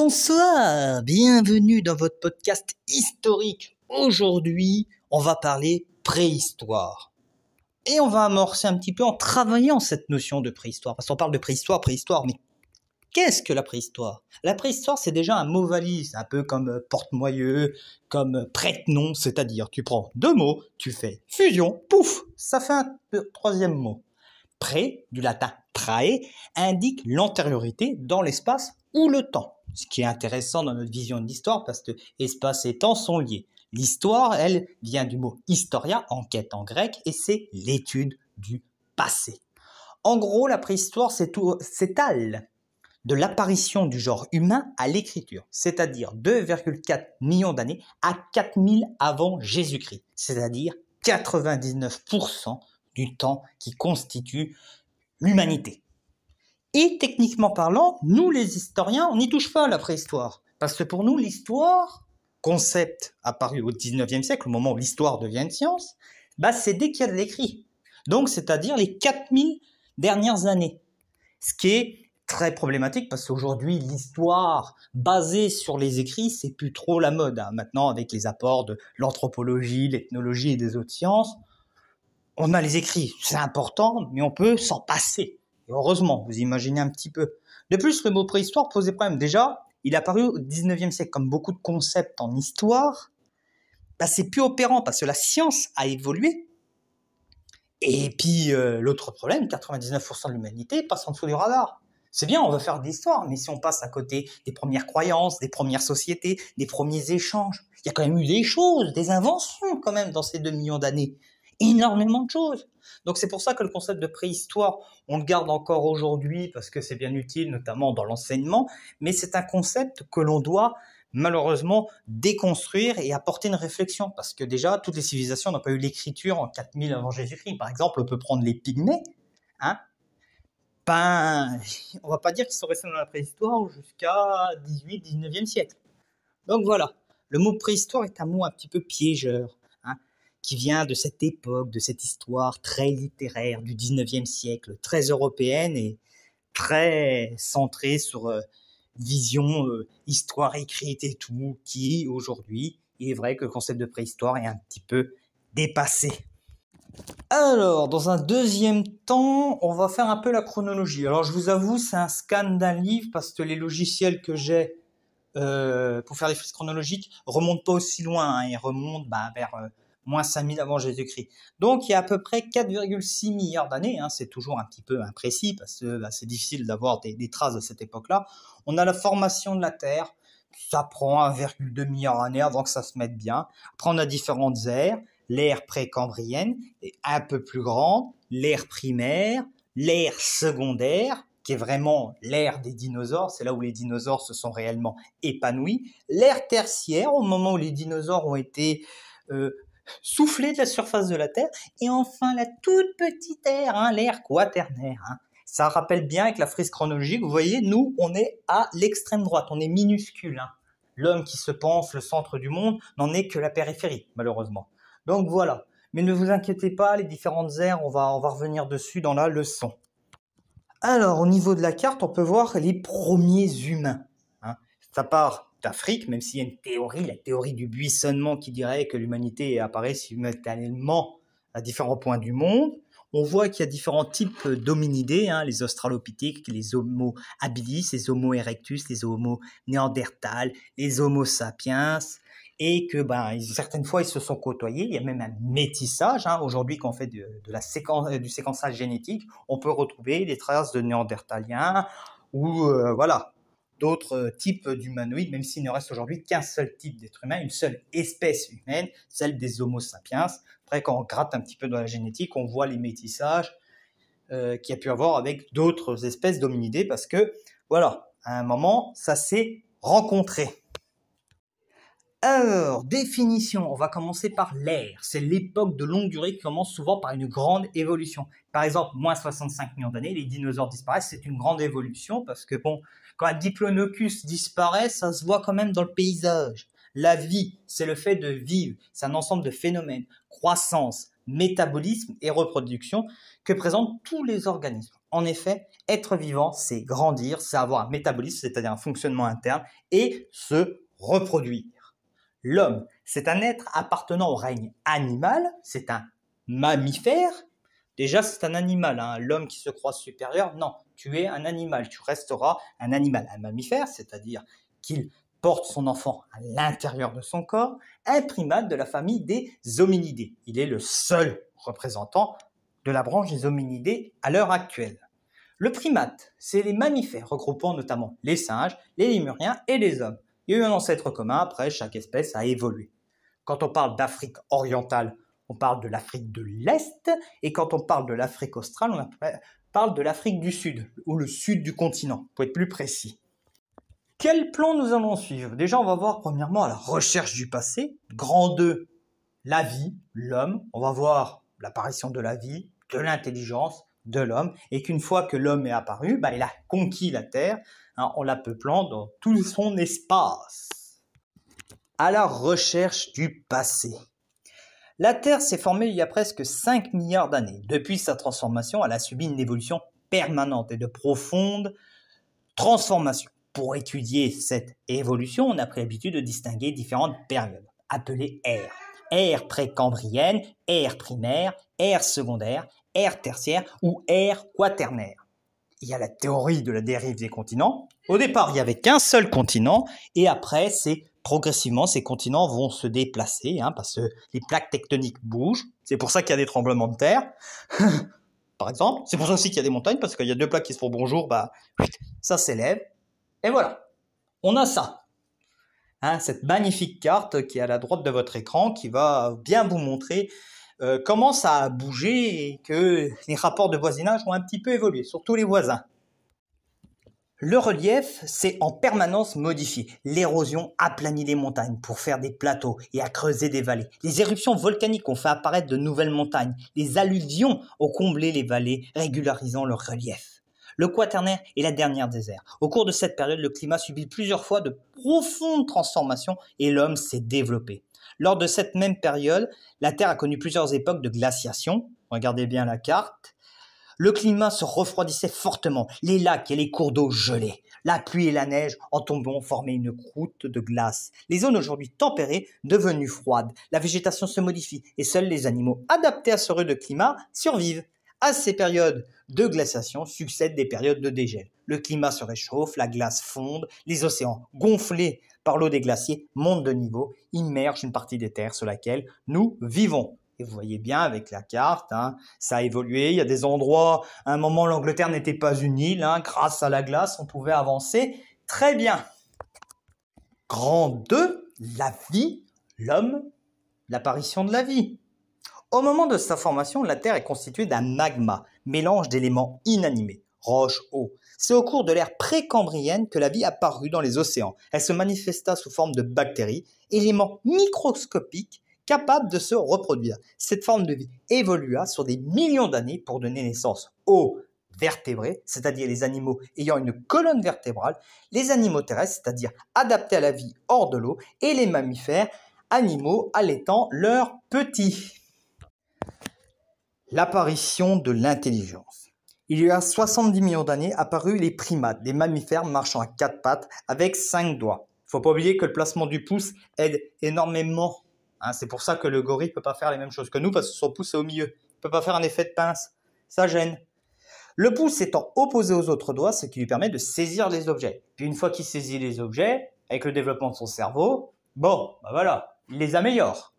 Bonsoir, bienvenue dans votre podcast historique. Aujourd'hui, on va parler préhistoire. Et on va amorcer un petit peu en travaillant cette notion de préhistoire. Parce qu'on parle de préhistoire, mais qu'est-ce que la préhistoire? La préhistoire, c'est déjà un mot valise, un peu comme porte-moyeu, comme prête-nom, c'est-à-dire tu prends deux mots, tu fais fusion, pouf, ça fait un troisième mot. Pré, du latin prae, indique l'antériorité dans l'espace ou le temps. Ce qui est intéressant dans notre vision de l'histoire parce que espace et temps sont liés. L'histoire, elle, vient du mot historia, enquête en grec, et c'est l'étude du passé. En gros, la préhistoire s'étale de l'apparition du genre humain à l'écriture, c'est-à-dire 2,4 millions d'années à 4000 avant Jésus-Christ, c'est-à-dire 99% du temps qui constitue l'humanité. Et techniquement parlant, nous les historiens, on n'y touche pas à la préhistoire. Parce que pour nous, l'histoire, concept apparu au 19e siècle, au moment où l'histoire devient une science, c'est dès qu'il y a de l'écrit. Donc, c'est-à-dire les 4000 dernières années. Ce qui est très problématique parce qu'aujourd'hui, l'histoire basée sur les écrits, c'est plus trop la mode. Maintenant, avec les apports de l'anthropologie, l'ethnologie et des autres sciences, on a les écrits, c'est important, mais on peut s'en passer. Et heureusement, vous imaginez un petit peu. De plus, le mot préhistoire posait problème. Déjà, il est apparu au 19e siècle. Comme beaucoup de concepts en histoire, c'est plus opérant parce que la science a évolué. Et puis, l'autre problème, 99% de l'humanité passe en dessous du radar. C'est bien, on veut faire de l'histoire, mais si on passe à côté des premières croyances, des premières sociétés, des premiers échanges, il y a quand même eu des choses, des inventions quand même dans ces 2 millions d'années. Énormément de choses. Donc c'est pour ça que le concept de préhistoire, on le garde encore aujourd'hui parce que c'est bien utile, notamment dans l'enseignement, mais c'est un concept que l'on doit malheureusement déconstruire et apporter une réflexion parce que déjà, toutes les civilisations n'ont pas eu l'écriture en 4000 avant Jésus-Christ. Par exemple, on peut prendre les Pygmées, on va pas dire qu'ils sont restés dans la préhistoire jusqu'à 18-19e siècle. Donc voilà, le mot préhistoire est un mot un petit peu piégeur, qui vient de cette époque, de cette histoire très littéraire du 19e siècle, très européenne et très centrée sur vision, histoire écrite et tout, qui aujourd'hui, il est vrai que le concept de préhistoire est un petit peu dépassé. Alors, dans un deuxième temps, on va faire un peu la chronologie. Alors, je vous avoue, c'est un scan d'un livre parce que les logiciels que j'ai pour faire les frises chronologiques remontent pas aussi loin. Ils remontent vers moins 5000 avant Jésus-Christ. Donc, il y a à peu près 4,6 milliards d'années. C'est toujours un petit peu imprécis parce que c'est difficile d'avoir des traces de cette époque-là. On a la formation de la Terre. Ça prend 1,2 milliard d'années avant que ça se mette bien. Après, on a différentes ères. L'ère précambrienne est un peu plus grande. L'ère primaire, l'ère secondaire, qui est vraiment l'ère des dinosaures, c'est là où les dinosaures se sont réellement épanouis. L'ère tertiaire, au moment où les dinosaures ont été soufflés de la surface de la Terre. Et enfin, la toute petite ère, l'ère quaternaire. Ça rappelle bien avec la frise chronologique, vous voyez, nous, on est à l'extrême droite, on est minuscule. L'homme qui se pense le centre du monde n'en est que la périphérie, malheureusement. Donc voilà, mais ne vous inquiétez pas, les différentes ères, on va revenir dessus dans la leçon. Alors, au niveau de la carte, on peut voir les premiers humains. Ça part d'Afrique, même s'il y a une théorie, la théorie du buissonnement qui dirait que l'humanité apparaît simultanément à différents points du monde. On voit qu'il y a différents types d'hominidés, les australopithèques, les homo habilis, les homo erectus, les homo néandertal, les homo sapiens, et que certaines fois ils se sont côtoyés. Il y a même un métissage. Aujourd'hui, quand on fait du séquençage génétique, on peut retrouver des traces de néandertaliens ou d'autres types d'humanoïdes, même s'il ne reste aujourd'hui qu'un seul type d'être humain, une seule espèce humaine, celle des Homo sapiens. Après, quand on gratte un petit peu dans la génétique, on voit les métissages qu'il y a pu avoir avec d'autres espèces d'hominidés, parce que, à un moment, ça s'est rencontré. Alors, définition, on va commencer par l'ère. C'est l'époque de longue durée qui commence souvent par une grande évolution. Par exemple, moins 65 millions d'années, les dinosaures disparaissent, c'est une grande évolution parce que quand un diplodocus disparaît, ça se voit quand même dans le paysage. La vie, c'est le fait de vivre, c'est un ensemble de phénomènes. Croissance, métabolisme et reproduction que présentent tous les organismes. En effet, être vivant, c'est grandir, c'est avoir un métabolisme, c'est-à-dire un fonctionnement interne, et se reproduire. L'homme, c'est un être appartenant au règne animal, c'est un mammifère. Déjà, c'est un animal, hein. L'homme qui se croit supérieur, non, tu es un animal, tu resteras un animal, un mammifère, c'est-à-dire qu'il porte son enfant à l'intérieur de son corps, un primate de la famille des hominidés. Il est le seul représentant de la branche des hominidés à l'heure actuelle. Le primate, c'est les mammifères regroupant notamment les singes, les lémuriens et les hommes. Il y a eu un ancêtre commun, après chaque espèce a évolué. Quand on parle d'Afrique orientale, on parle de l'Afrique de l'Est, et quand on parle de l'Afrique australe, on parle de l'Afrique du Sud, ou le sud du continent, pour être plus précis. Quel plan nous allons suivre? Déjà, on va voir premièrement à la recherche du passé. Grand 2, la vie, l'homme. On va voir l'apparition de la vie, de l'intelligence, de l'homme. Et qu'une fois que l'homme est apparu, il a conquis la Terre, hein, en la peuplant dans tout son espace. À la recherche du passé. La Terre s'est formée il y a presque 5 milliards d'années. Depuis sa transformation, elle a subi une évolution permanente et de profondes transformations. Pour étudier cette évolution, on a pris l'habitude de distinguer différentes périodes, appelées ères. Ère précambrienne, ère primaire, ère secondaire, ère tertiaire ou ère quaternaire. Il y a la théorie de la dérive des continents. Au départ, il n'y avait qu'un seul continent et après, progressivement, ces continents vont se déplacer, hein, parce que les plaques tectoniques bougent. C'est pour ça qu'il y a des tremblements de terre, par exemple. C'est pour ça aussi qu'il y a des montagnes, parce qu'il y a deux plaques qui se font bonjour, ça s'élève. Et voilà, on a ça. Hein, cette magnifique carte qui est à la droite de votre écran, qui va bien vous montrer comment ça a bougé et que les rapports de voisinage ont un petit peu évolué, surtout les voisins. Le relief s'est en permanence modifié. L'érosion aplanit les montagnes pour faire des plateaux et a creusé des vallées. Les éruptions volcaniques ont fait apparaître de nouvelles montagnes. Les alluvions ont comblé les vallées, régularisant leur relief. Le quaternaire est la dernière des ères. Au cours de cette période, le climat subit plusieurs fois de profondes transformations et l'homme s'est développé. Lors de cette même période, la Terre a connu plusieurs époques de glaciation. Regardez bien la carte. Le climat se refroidissait fortement, les lacs et les cours d'eau gelaient. La pluie et la neige en tombant formaient une croûte de glace. Les zones aujourd'hui tempérées devenues froides. La végétation se modifie et seuls les animaux adaptés à ce rude climat survivent. À ces périodes de glaciation succèdent des périodes de dégel. Le climat se réchauffe, la glace fonde, les océans gonflés par l'eau des glaciers montent de niveau, immergent une partie des terres sur laquelle nous vivons. Et vous voyez bien avec la carte, hein, ça a évolué. Il y a des endroits, à un moment, l'Angleterre n'était pas une île. Hein, grâce à la glace, on pouvait avancer très bien. Grand 2, la vie, l'homme, l'apparition de la vie. Au moment de sa formation, la Terre est constituée d'un magma, mélange d'éléments inanimés, roches, eau. C'est au cours de l'ère précambrienne que la vie apparut dans les océans. Elle se manifesta sous forme de bactéries, éléments microscopiques capable de se reproduire. Cette forme de vie évolua sur des millions d'années pour donner naissance aux vertébrés, c'est-à-dire les animaux ayant une colonne vertébrale, les animaux terrestres, c'est-à-dire adaptés à la vie hors de l'eau, et les mammifères, animaux allaitant leurs petits. L'apparition de l'intelligence. Il y a 70 millions d'années apparurent les primates, des mammifères marchant à 4 pattes avec 5 doigts. Il ne faut pas oublier que le placement du pouce aide énormément. Hein, c'est pour ça que le gorille ne peut pas faire les mêmes choses que nous, parce que son pouce est au milieu. Il ne peut pas faire un effet de pince. Ça gêne. Le pouce étant opposé aux autres doigts, ce qui lui permet de saisir les objets. Puis une fois qu'il saisit les objets, avec le développement de son cerveau, voilà, il les améliore.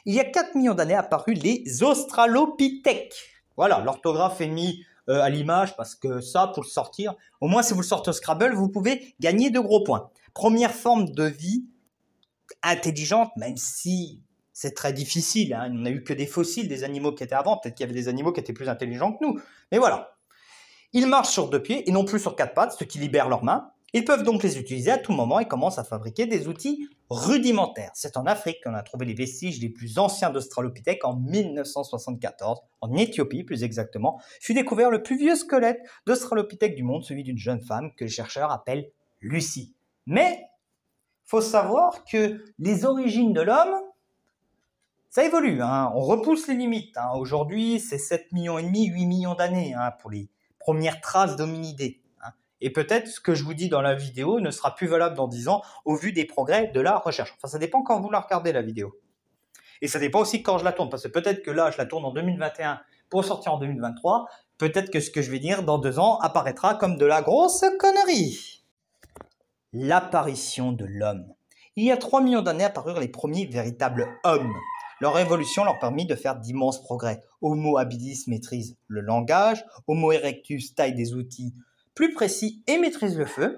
Il y a 4 millions d'années apparus les australopithèques. Voilà, l'orthographe est mis à l'image parce que ça, pour le sortir, au moins si vous le sortez au Scrabble, vous pouvez gagner de gros points. Première forme de vie intelligente, même si c'est très difficile. Hein. On n'a eu que des fossiles, des animaux qui étaient avant. Peut-être qu'il y avait des animaux qui étaient plus intelligents que nous. Mais voilà. Ils marchent sur 2 pieds et non plus sur 4 pattes, ce qui libère leurs mains. Ils peuvent donc les utiliser à tout moment et commencent à fabriquer des outils rudimentaires. C'est en Afrique qu'on a trouvé les vestiges les plus anciens d'Australopithèque en 1974. En Éthiopie, plus exactement, fut découvert le plus vieux squelette d'Australopithèque du monde, celui d'une jeune femme que les chercheurs appellent Lucie. Mais faut savoir que les origines de l'homme Ça évolue, hein. On repousse les limites. Hein. Aujourd'hui, c'est 7,5 millions, 8 millions d'années hein, pour les premières traces d'hominidés. Hein. Et peut-être ce que je vous dis dans la vidéo ne sera plus valable dans 10 ans au vu des progrès de la recherche. Enfin, ça dépend quand vous la regardez, la vidéo. Et ça dépend aussi quand je la tourne, parce que peut-être que là, je la tourne en 2021 pour sortir en 2023. Peut-être que ce que je vais dire dans 2 ans apparaîtra comme de la grosse connerie. L'apparition de l'homme. Il y a 3 millions d'années apparurent les premiers véritables hommes. Leur évolution leur permit de faire d'immenses progrès. Homo habilis maîtrise le langage, Homo erectus taille des outils plus précis et maîtrise le feu.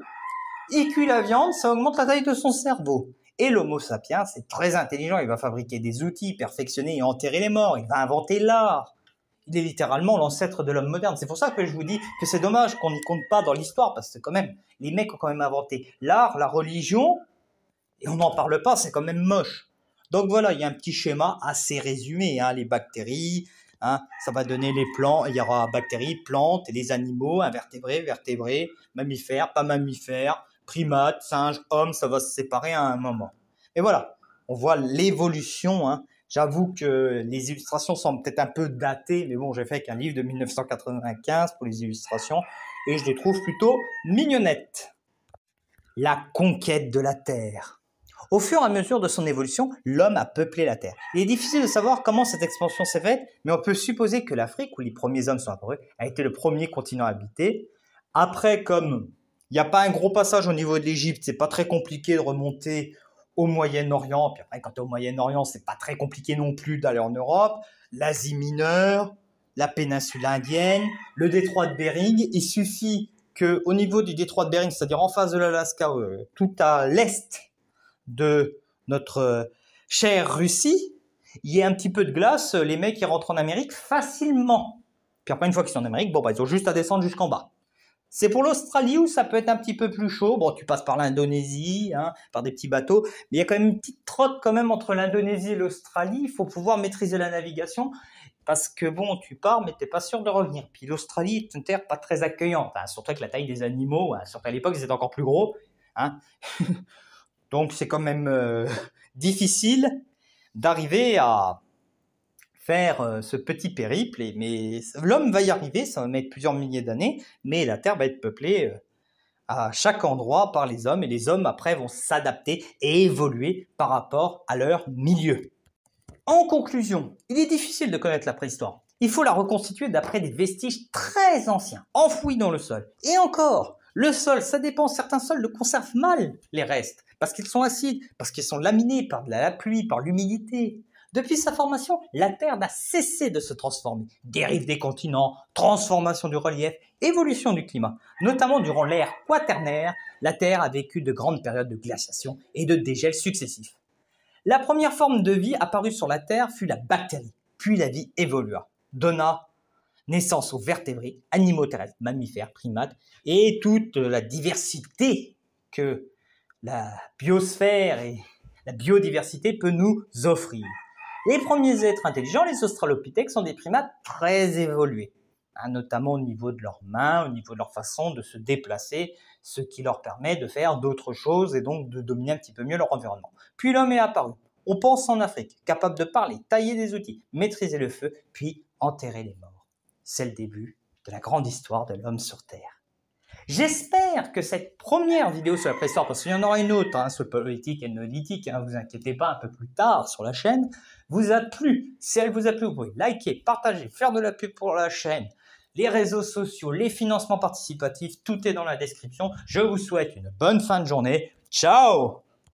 Il cuit la viande, ça augmente la taille de son cerveau. Et l'Homo sapiens, c'est très intelligent, il va fabriquer des outils, perfectionner et enterrer les morts, il va inventer l'art. Il est littéralement l'ancêtre de l'homme moderne. C'est pour ça que je vous dis que c'est dommage qu'on n'y compte pas dans l'histoire, parce que quand même, les mecs ont quand même inventé l'art, la religion, et on n'en parle pas, c'est quand même moche. Donc voilà, il y a un petit schéma assez résumé, hein, les bactéries, hein, ça va donner les plantes, il y aura bactéries, plantes, et les animaux, invertébrés, vertébrés, mammifères, pas mammifères, primates, singes, hommes, ça va se séparer à un moment. Et voilà, on voit l'évolution, hein. J'avoue que les illustrations semblent peut-être un peu datées, mais bon, j'ai fait qu'un livre de 1995 pour les illustrations, et je les trouve plutôt mignonnettes. La conquête de la Terre. Au fur et à mesure de son évolution, l'homme a peuplé la Terre. Il est difficile de savoir comment cette expansion s'est faite, mais on peut supposer que l'Afrique, où les premiers hommes sont apparus, a été le premier continent habité. Après, comme il n'y a pas un gros passage au niveau de l'Égypte, c'est pas très compliqué de remonter au Moyen-Orient. Puis après, quand tu es au Moyen-Orient, c'est pas très compliqué non plus d'aller en Europe. L'Asie mineure, la péninsule indienne, le détroit de Bering. Il suffit qu'au niveau du détroit de Bering, c'est-à-dire en face de l'Alaska, tout à l'est de notre chère Russie, il y a un petit peu de glace, les mecs ils rentrent en Amérique facilement. Puis après une fois qu'ils sont en Amérique, bon bah ils ont juste à descendre jusqu'en bas. C'est pour l'Australie où ça peut être un petit peu plus chaud. Bon, tu passes par l'Indonésie, hein, par des petits bateaux, mais il y a quand même une petite trotte quand même entre l'Indonésie et l'Australie. Il faut pouvoir maîtriser la navigation parce que bon, tu pars, mais t'es pas sûr de revenir. Puis l'Australie est une terre pas très accueillante, hein, surtout avec la taille des animaux. Hein, surtout à l'époque, ils étaient encore plus gros. Hein. Donc c'est quand même difficile d'arriver à faire ce petit périple, mais l'homme va y arriver, ça va mettre plusieurs milliers d'années, mais la Terre va être peuplée à chaque endroit par les hommes, et les hommes après vont s'adapter et évoluer par rapport à leur milieu. En conclusion, il est difficile de connaître la préhistoire. Il faut la reconstituer d'après des vestiges très anciens, enfouis dans le sol. Et encore, le sol, ça dépend, certains sols le conservent mal, les restes, parce qu'ils sont acides, parce qu'ils sont laminés par de la pluie, par l'humidité. Depuis sa formation, la Terre n'a cessé de se transformer. Dérive des continents, transformation du relief, évolution du climat. Notamment durant l'ère quaternaire, la Terre a vécu de grandes périodes de glaciation et de dégel successifs. La première forme de vie apparue sur la Terre fut la bactérie, puis la vie évolua, donna naissance aux vertébrés, animaux terrestres, mammifères, primates et toute la diversité que la biosphère et la biodiversité peut nous offrir. Les premiers êtres intelligents, les australopithèques, sont des primates très évolués, hein, notamment au niveau de leurs mains, au niveau de leur façon de se déplacer, ce qui leur permet de faire d'autres choses et donc de dominer un petit peu mieux leur environnement. Puis l'homme est apparu. On pense en Afrique, capable de parler, tailler des outils, maîtriser le feu, puis enterrer les morts. C'est le début de la grande histoire de l'homme sur Terre. J'espère que cette première vidéo sur la préhistoire, parce qu'il y en aura une autre, hein, sur politique et néolithique, hein, vous inquiétez pas, un peu plus tard sur la chaîne, vous a plu. Si elle vous a plu, vous pouvez liker, partager, faire de la pub pour la chaîne, les réseaux sociaux, les financements participatifs, tout est dans la description. Je vous souhaite une bonne fin de journée. Ciao!